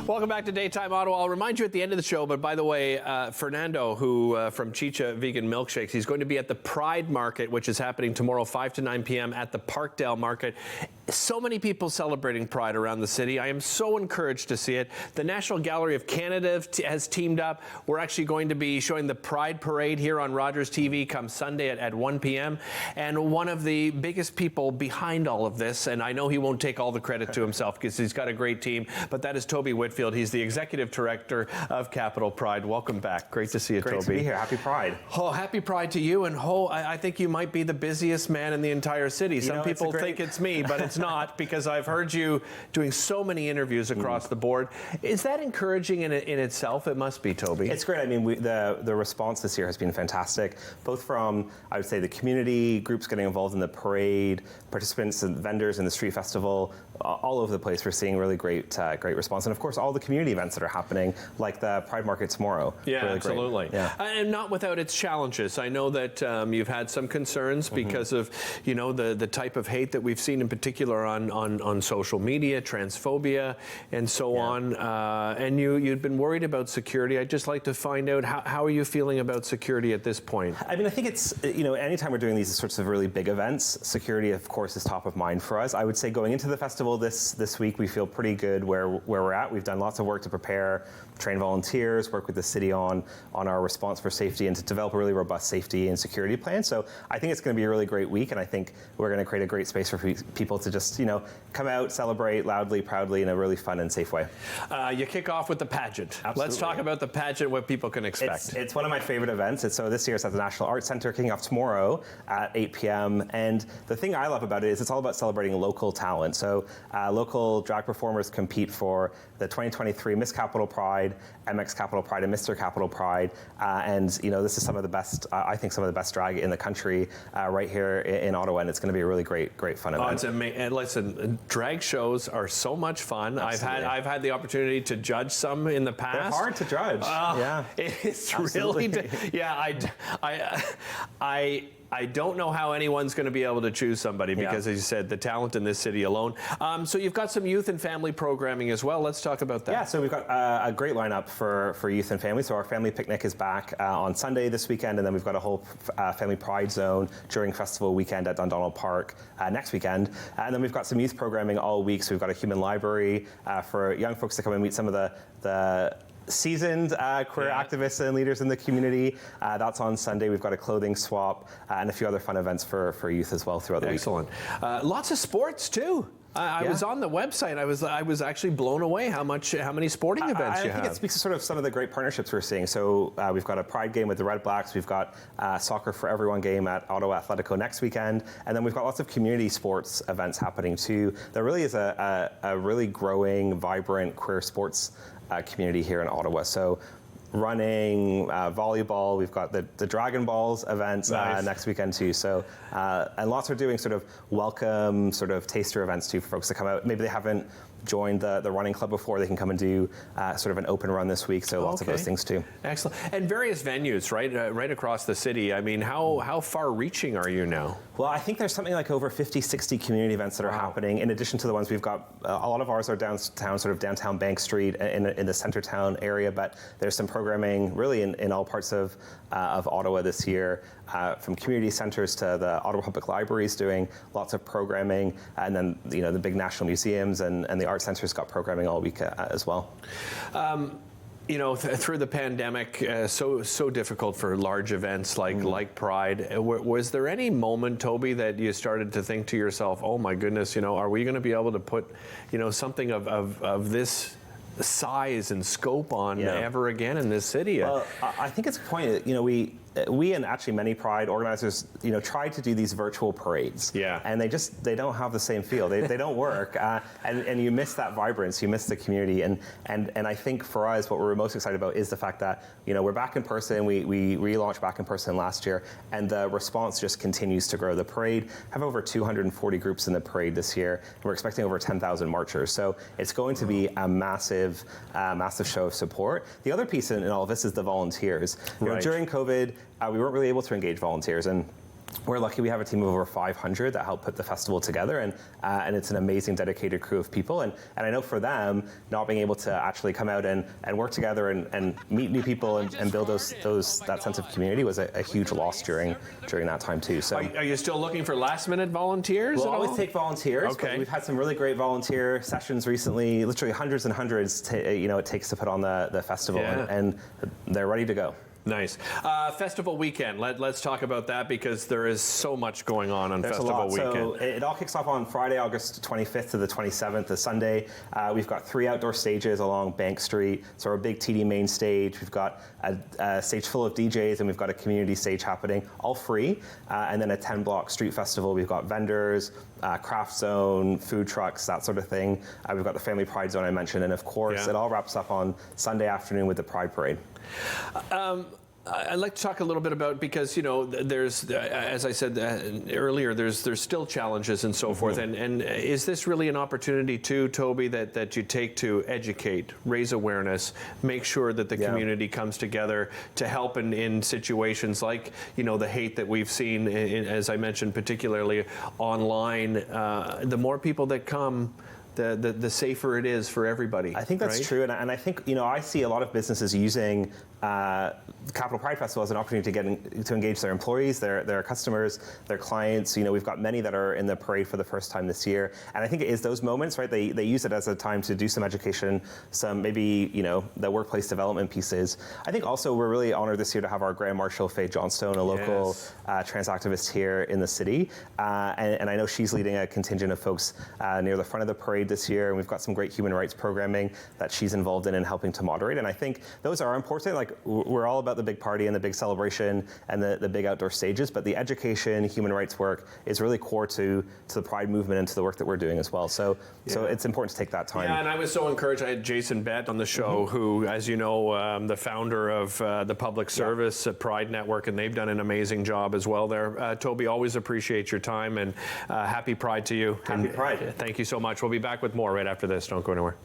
Welcome back to Daytime Ottawa. I'll remind you at the end of the show, but by the way, Fernando, who from Chicha Vegan Milkshakes, he's going to be at the Pride Market, which is happening tomorrow, 5 to 9 p.m. at the Parkdale Market. So many people celebrating Pride around the city. I am so encouraged to see it. The National Gallery of Canada has teamed up. We're actually going to be showing the Pride Parade here on Rogers TV come Sunday at 1 p.m. And one of the biggest people behind all of this, and I know he won't take all the credit to himself because he's got a great team, but that is Toby Whitfield. He's the Executive Director of Capital Pride. Welcome back. Great to see you, Toby. Great to be here. Happy Pride. Oh, happy Pride to you. And I think you might be the busiest man in the entire city. Some people think it's me, but it's not, because I've heard you doing so many interviews across the board. Is that encouraging in itself? It must be, Toby. It's great. I mean, the response this year has been fantastic, both from, I would say, the community groups getting involved in the parade, participants and vendors in the street festival, all over the place. We're seeing really great response. And of course, all the community events that are happening, like the Pride Market tomorrow. Yeah, really absolutely. Yeah. And not without its challenges. I know that you've had some concerns because of, the type of hate that we've seen in particular on social media, transphobia, and so on. And you'd been worried about security. I'd just like to find out, how are you feeling about security at this point? I mean, I think it's, anytime we're doing these sorts of really big events, security, of course, is top of mind for us. I would say going into the festival this week, we feel pretty good where we're at. We've done lots of work to prepare, train volunteers, work with the city on our response for safety, and to develop a really robust safety and security plan. So I think it's going to be a really great week, and I think we're going to create a great space for people to just, come out, celebrate loudly, proudly, in a really fun and safe way. You kick off with the pageant. Absolutely. Let's talk about the pageant, what people can expect. It's one of my favorite events. So this year it's at the National Arts Centre, kicking off tomorrow at 8 p.m. And the thing I love about it is it's all about celebrating local talent. So local drag performers compete for the 2023 Miss Capital Pride, MX Capital Pride, and Mr. Capital Pride. And this is some of the best, I think some of the best drag in the country right here in Ottawa. And it's going to be a really great fun event. It's amazing. And listen, drag shows are so much fun. Absolutely. I've had the opportunity to judge some in the past. They're hard to judge. Yeah, it's absolutely. really. I don't know how anyone's going to be able to choose somebody because, as you said, the talent in this city alone. So you've got some youth and family programming as well. Let's talk about that. Yeah, so we've got a great lineup for youth and family. So our family picnic is back on Sunday this weekend, and then we've got a whole family pride zone during festival weekend at Dundonald Park next weekend. And then we've got some youth programming all week. So we've got a human library for young folks to come and meet some of the seasoned queer activists and leaders in the community. That's on Sunday. We've got a clothing swap and a few other fun events for youth as well throughout the week. Excellent. Lots of sports too. I was on the website. I was actually blown away how many sporting events you have. I think it speaks to sort of some of the great partnerships we're seeing. So we've got a Pride game with the Red Blacks. We've got Soccer for Everyone game at Ottawa Athletico next weekend. And then we've got lots of community sports events happening too. There really is a really growing, vibrant queer sports community here in Ottawa. So running, volleyball, we've got the Dragon Balls events next weekend too. So, and lots are doing sort of welcome, sort of taster events too for folks to come out. Maybe they haven't joined the running club before, they can come and do sort of an open run this week. So lots of those things too. Excellent. And various venues, right across the city. I mean, how far reaching are you now? Well, I think there's something like over 50, 60 community events that are happening. In addition to the ones we've got, a lot of ours are downtown, sort of downtown Bank Street in the Centertown area, but there's some programming really in all parts of Ottawa this year, from community centers to the Ottawa Public Libraries doing lots of programming, and then the big national museums and the art centers got programming all week as well. Through the pandemic, so difficult for large events like Pride. Was there any moment, Toby, that you started to think to yourself, "Oh my goodness, are we going to be able to put, something of this size and scope on ever again in this city?" Well, I think it's a point that we and actually many Pride organizers, tried to do these virtual parades. Yeah. And they don't have the same feel. They don't work. And you miss that vibrance, you miss the community. And I think for us, what we're most excited about is the fact that, we're back in person. We relaunched back in person last year, and the response just continues to grow. The parade have over 240 groups in the parade this year. And we're expecting over 10,000 marchers. So it's going to be a massive show of support. The other piece in all of this is the volunteers. During COVID, we weren't really able to engage volunteers, and we're lucky we have a team of over 500 that help put the festival together, and it's an amazing dedicated crew of people. And I know for them, not being able to actually come out and work together and meet new people and build that sense of community was a huge loss during that time too. So are you still looking for last minute volunteers? We'll always take volunteers. Okay. But we've had some really great volunteer sessions recently, literally hundreds and hundreds it takes to put on the festival, and they're ready to go. Nice. Festival weekend. Let's talk about that because there is so much going on There's Festival weekend. So it all kicks off on Friday, August 25th to the 27th, the Sunday. We've got 3 outdoor stages along Bank Street. So our big TD main stage. We've got a stage full of DJs, and we've got a community stage happening, all free. And then a 10-block street festival. We've got vendors, craft zone, food trucks, that sort of thing. We've got the family pride zone I mentioned, and of course, it all wraps up on Sunday afternoon with the Pride Parade. I'd like to talk a little bit about, because there's, as I said earlier, there's still challenges and so forth. And is this really an opportunity too, Toby, that you take to educate, raise awareness, make sure that the community comes together to help in situations like the hate that we've seen, as I mentioned, particularly online. The more people that come, the safer it is for everybody. I think that's true, and I think I see a lot of businesses using Capital Pride Festival as an opportunity to engage their employees, their customers, their clients. We've got many that are in the parade for the first time this year, and I think it is those moments, right? They use it as a time to do some education, some maybe the workplace development pieces. I think also we're really honored this year to have our Grand Marshal Faye Johnstone, a local trans activist here in the city, and I know she's leading a contingent of folks near the front of the parade this year, and we've got some great human rights programming that she's involved in and helping to moderate. And I think those are important. Like, we're all about the big party and the big celebration and the big outdoor stages, but the education, human rights work is really core to the Pride movement and to the work that we're doing as well. So it's important to take that time. Yeah, and I was so encouraged. I had Jason Bett on the show, who, as you know, the founder of the Public Service Pride Network, and they've done an amazing job as well there. Toby, always appreciate your time, and happy Pride to you. Happy Pride. Thank you so much. We'll be back with more right after this. Don't go anywhere.